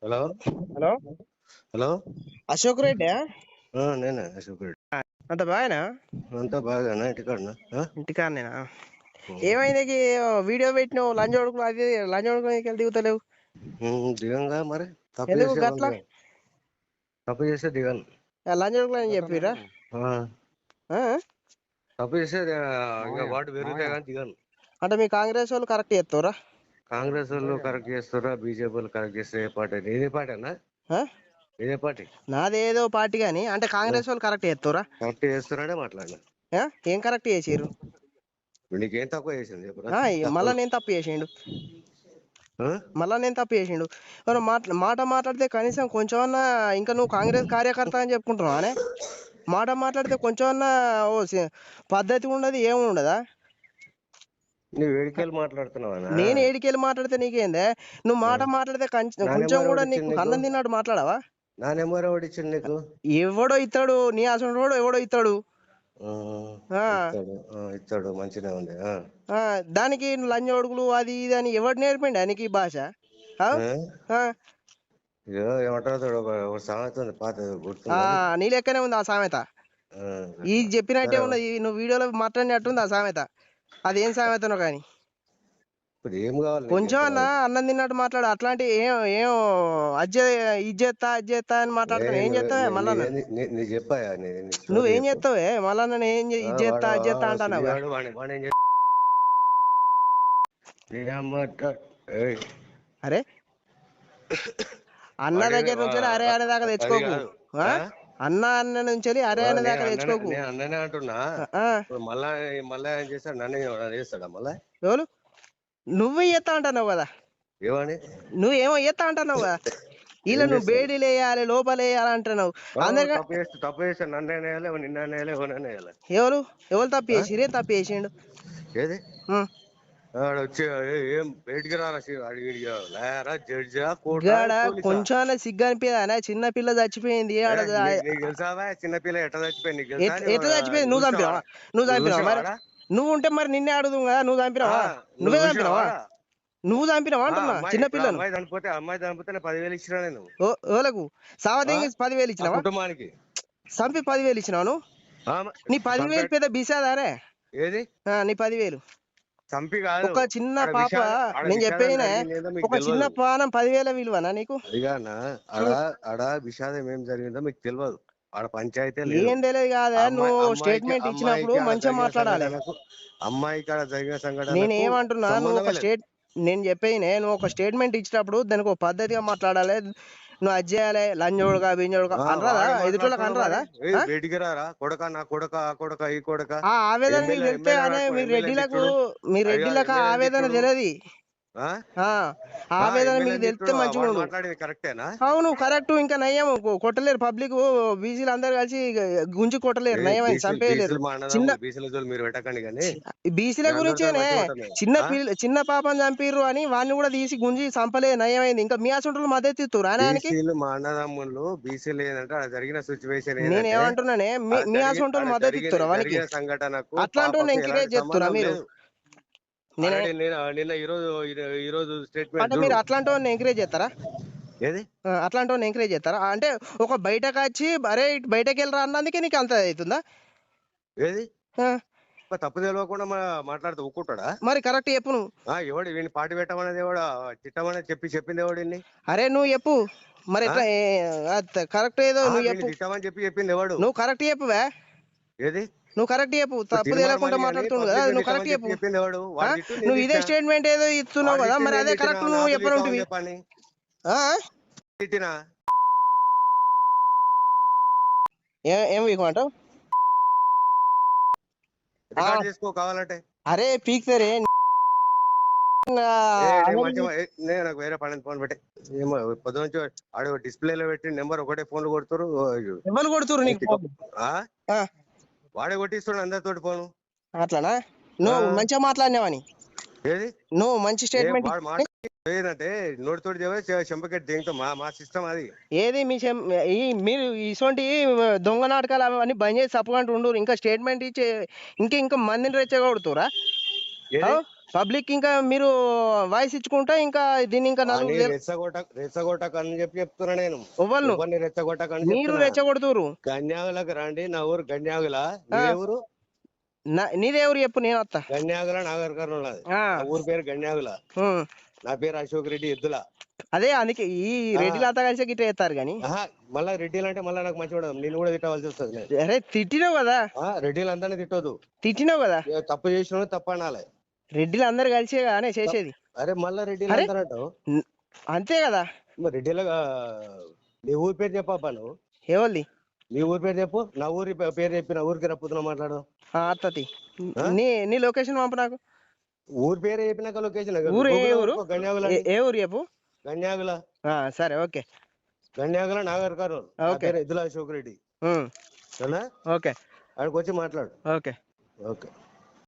Hello hello hello Ashok Reddy నేనే అశోక్ రెడ్డి. అంత బాగానా? అంతా బాగానా? ఇంటికాడనా? ఇంటికాడనేనా? ఏమైంది వీడియో పెట్టినావు లంచ్ కొడుకు అది లంచ్ కొడుకు దిగుతలేవు దిగంగా మరి తప్పు ఎందుకు చేసే గట్లా? తప్పు చేస్తే దిగాను. లంచ్ కొడుకు అని చెప్పిరా? తప్పు చేస్తే ఇంకా వాటి పెరుగుతాయి కానీ దిగాను. అంటే మీ కాంగ్రెస్ వాళ్ళు కరెక్ట్ చేస్తారా? కాంగ్రెస్ వాళ్ళు కరెక్ట్ చేస్తారా? బీజేపీ వాళ్ళు కరెక్ట్ చేస్తే ఏ పార్టీ? ఇదే పార్టీ అన్నా? ఇదే పార్టీ నాదేదో పార్టీ కానీ అంటే కాంగ్రెస్ వాళ్ళు కరెక్ట్ చేస్తారా? కరెక్ట్ చేస్తున్నాడే మాట్లాడినా. ఏం కరెక్ట్ చేసిర్రు? నీకేం తక్కువ చేసింది? మళ్ళా నేను తప్పు చేసిండు మాట మాట్లాడితే కనీసం కొంచెమన్నా ఇంకా నువ్వు కాంగ్రెస్ కార్యకర్త అని చెప్పుకుంటున్నావు అనే మాట మాట్లాడితే కొంచెమన్నా పద్ధతి ఉండదు ఏమి ఉండదా? నువ్వు వేడికెళ్ళి మాట్లాడుతున్నావా? నేను ఏడికెళ్ళి మాట్లాడితే నీకేందే? నువ్వు మాట మాట్లాడితే కొంచెం కూడా నీకు అన్నం తిన్నాడు మాట్లాడవా? నా నెంబర్ ఎవడు ఇచ్చిండు నీకు? ఎవడో ఇస్తాడు, నీ అసలు ఎవడో ఇస్తాడు. ఇస్తాడు మంచిగా ఉంది. దానికి లంచ్ ఒడుగులు అది ఇది అని ఎవడు నేర్పిండి నీకు ఈ భాష? ఏమంటారు సామెత ఉంది పాత గుర్తు. నీ లెక్కనే ఉంది ఆ సామెత. ఇది చెప్పినట్టే ఉన్నది, నువ్వు వీడియోలో మాట్లాడినట్టుంది ఆ సామెత. అదేం సామెతనో కానీ ఏం కావాలి? కొంచెం అన్న అన్నం తిన్నట్టు మాట్లాడు. అట్లాంటి ఏం ఇజ్జెత్తా అని మాట్లాడుతున్నా ఏం చేస్తావే మళ్ళా? చెప్పాయా నువ్వేం చేస్తావే మళ్ళా? నన్ను ఏం ఇజ్జెత్తా అంటావు? అరే అన్న దగ్గర నుంచి అరే అనే దాకా తెచ్చుకోకు. అన్న నుంచి అరే అనే దాకా తెచ్చుకోకు. అన్ననే అంటున్నా. మళ్ళా ఏం చేస్తాడు? నన్ను చేస్తాడా మళ్ళా? ఎవరు? నువ్వు చేస్తా అంటున్నావు కదా. ఏమని? నువ్వేమో చేస్తా అంటున్నావు కదా. ఇలా నువ్వు బేడీలు వేయాలి లోపల వేయాలి అంటున్నావు. తప్పు చేస్తే నన్ను వేయాలి, నిన్న వేయాలి, ఎవరు ఎవరు తప్పు చేసిరే? తప్పు చేసిండు ఏది? వచ్చి ఏం బయటికి కొంచెం సిగ్గు అనిపించదా? చిన్న పిల్ల చచ్చిపోయింది. తెలుసావా? చిన్న పిల్ల ఎట్లా చచ్చిపోయింది? ఎట్లా చచ్చిపోయింది? నువ్వు చంపినావా? మరి నువ్వు ఉంటే మరి నిన్నే అడుగుదు కదా. నువ్వు చంపినావా? నువ్వే చంపినావా? నువ్వు చంపినావా అంటున్నా చిన్న పిల్లలు. అమ్మాయి చనిపోతే 10,000 ఇచ్చినా నేను. ఓలకు సావదేంగి 10,000 ఇచ్చినావా? కుటుంబానికి చంపి 10,000 ఇచ్చినావు నువ్వు? నీ 10,000 పెద్ద బిసాదారే? ఏది నీ 10,000 చంపి కాదు. ఒక చిన్న పాప, నేను చెప్పేనే ఒక చిన్న పానం 10,000 విలువనా నీకు? ఆడ విషాదం ఏం జరిగిందో మీకు తెలియదు. ఆడ పంచాయతీ ఏం తెలియదు కాదా? నువ్వు స్టేట్మెంట్ ఇచ్చినప్పుడు మంచిగా మాట్లాడాలి. అమ్మాయికి ఆడ జరిగిన సంఘటన నేను ఏమంటున్నా, నేను చెప్పేది నువ్వు ఒక స్టేట్మెంట్ ఇచ్చినప్పుడు దానికి ఒక పద్ధతిగా మాట్లాడాలి. నువ్వు అది చేయాలి లంజోడుగా బింజోడుగా అనరాదా? ఎదుటోళ్ళకి అనరాదా? ఆవేదన మీకు తెలిస్తే అనే మీ రెడ్డిలకు ఆవేదన తెలియదు. ఆవేదన మీకు తెలిస్తే మంచిగా. అవును కరెక్ట్. ఇంకా నయ్యం కొట్టలేరు పబ్లిక్, బీసీలు అందరు కలిసి గుంజి కొట్టలేరు, నయం చంపేయలేరు. బీసీల గురించేనే చిన్న పాపం చంపిర్రు అని వాడిని కూడా తీసి గుంజి చంపలే, నయమైంది. ఇంకా మీ అసంటోళ్ళు మద్దతు ఇస్తారు ఆయనకి. నేను ఏమంటున్నానే, మీ అసంటోళ్ళు మద్దతు ఇస్తారు వానికి. అట్లాంటి వాళ్ళని ఎంకరేజ్ చేస్తురా మీరు? అంటే మీరు అట్లాంటి వాళ్ళని ఎంకరేజ్ చేస్తారా? అట్లాంటి వాళ్ళని ఎంకరేజ్ చేస్తారా? అంటే ఒక బయటకు వచ్చి అరే బయటకు వెళ్ళరా అన్నందుకే నీకు అంత అవుతుందా? తప్పు తెలియకుండా మాట్లాడుతూ ఊకుంటాడా? మరి కరెక్ట్ చెప్పు నువ్వు. ఎవడు వీడిని పార్టీ పెట్టమనేది ఎవడు? తిట్టమనేది చెప్పింది ఎవడు? అరే నువ్వు చెప్పు మరి ఎట్లా కరెక్ట్ ఏదో నువ్వు చెప్పు. తిట్టమని చెప్పింది ఎవడు? నువ్వు కరెక్ట్ చెప్పువే. ఏది? నువ్వు కరెక్ట్ చెప్పు. తప్పు తెలియకుండా మాట్లాడుతున్నావు కదా, నువ్వు కరెక్ట్ చెప్పు. నువ్వు ఇదే స్టేట్మెంట్ ఏదో ఇస్తున్నావు కదా, మరి అదే కరెక్ట్ నువ్వు చెప్పను ఉంటుంది. ఏం వీకమంటావు? కావాలంటే అరే పీక్సరే నాకు వేరే పని ఫోన్ పెట్టే. ఏమో పొద్దు నుంచి ఆడ డిస్ప్లేలో పెట్టి నెంబర్ ఒకటే ఫోన్లు కొడుతురు. ఎవరు కొడుతురు నీకు? వాడే కొట్టిస్తున్నాడు అందరితోటి ఫోను. అట్లానా? నువ్వు మంచిగా మాట్లాడినావని. ఏది? నువ్వు మంచి స్టేట్మెంట్ ఏదంటే నోటితోటి చెంపకెట్టి దేంతో మా సిస్టమ్ అది. ఏది మీరు ఇటువంటి దొంగ నాటకాలు అవన్నీ బంద్ చేసి తప్పుకుంటూ ఉండరు. ఇంకా స్టేట్మెంట్ ఇచ్చి ఇంకా మందిని రెచ్చగొడుతురా? పబ్లిక్ ఇంకా మీరు వాయిస్ ఇచ్చుకుంటా ఇంకా దీన్ని ఇంకా అని నలుగురు రెచ్చగొట్టక అని చెప్పి చెప్తున్నా నేను. ఎవ్వరు ఎవరిని రెచ్చగొట్టక అని మీరు చెప్తున్నా. రెచ్చగొడుతురు. గన్యాగులకు రండి, నా ఊరు గన్యాగుల. మీరెవరు? నీదే ఊరు చెప్పు, నేను వస్తా. గన్యాగుల నాగర్ కర్నూలు. ఆ, నా ఊరు పేరు గన్యాగుల. ఉం. నా పేరు అశోక్ రెడ్డి ఎద్దుల. అదే అందుకే ఈ రెడ్డిలంతా కలిసి గిట్ట చేస్తారు కానీ. మళ్ళా రెడ్డిలు అంటే మళ్ళీ నాకు మంచిగా ఉండదు, నేను కూడా తిట్టవలసి వస్తుంది. అరే తిట్టినావు కదా, రెడ్డిలు అందరినీ తిట్టొద్దు. తిట్టినావు కదా. తప్పు చేసిన తప్పు అనాలి. రెడ్డిలు అందరు కలిసే కానీ చేసేది. అరే మళ్ళా రెడ్డిలు అంటారంటావు. అంతే కదా. మరి రెడ్డిల నీ ఊరి పేరు చెప్పబ్బా నువ్వు. ఎవరిది? నీ ఊరి పేరు చెప్పు. నా ఊరి పేరు చెప్పి నా ఊరికి రప్పుతున్నా మాట్లాడు. అత్తది నీ లొకేషన్ పంపు నాకు. ఊరి పేరు చెప్పినాక లొకేషన్. ఊరు ఏ ఊరు? గన్యాగుల. ఏ ఊరు చెప్పు. గన్యాగుల. సరే ఓకే. గన్యాగుల నాగర్ కర్నూలు. నా పేరు ఎద్దుల అశోక్ రెడ్డి. ఓకే అక్కడికి వచ్చి మాట్లాడు. ఓకే. ఓకే.